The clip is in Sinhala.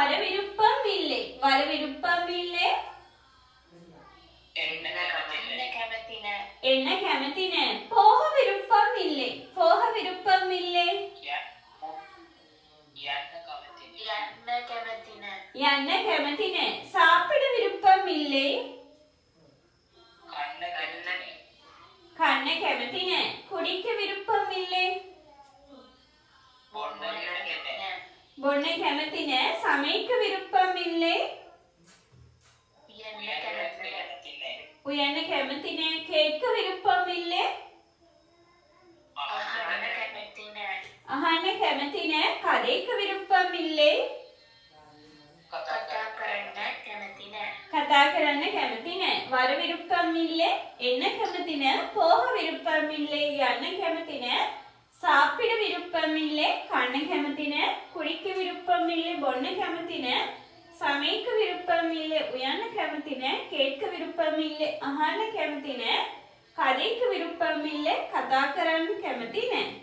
වර විරුප්පම් ඉල්ලේ. වර විරුප්පම් ඉල්ලේ. එන්න කැමති නෑ. එන්න කැමති නෑ. පෝහ විරුප්පම් ඉල්ලේ. පෝහ විරුප්පම් ඉල්ලේ. යන්න කැමති නෑ. සාපිඩ විරුප්පම් ඉල්ලේ. කන්න කැමති නෑ. කුඩික්ක විරුප්පම් ඉල්ලේ. බොන්න කැමති නෑ. සමීක විරුප්පම් ඉල්ලේ. උයන්න කැමති නෑ. කේක්ක විරුප්පම් ඉල්ලේ. අහන්න කැමති නෑ. කඩේක විරුප්පම් ඉල්ලේ. කතා කරන්න කැමති නෑ. වර විරුප්පම් ඉල්ලේ. එන්න කැමති නෑ. පෝහ විරුප්පම් ඉල්ලේ. යන්න කැමති නෑ. සාප්පිඩ විරුප්පම් ඉල්ලේ. කන්න කැමති නෑ. කුඩික්ක විරුප්පම් ඉල්ලේ. බොන්න කැමති නෑ. සමීක විරුප්පම් ඉල්ලේ. උයන්න කැමති නෑ. කේක්ක විරුප්පම් ඉල්ලේ. අහන්න කැමති නෑ. කඩේක විරුප්පම් ඉල්ලේ. කතා කරන්න කැමති නෑ.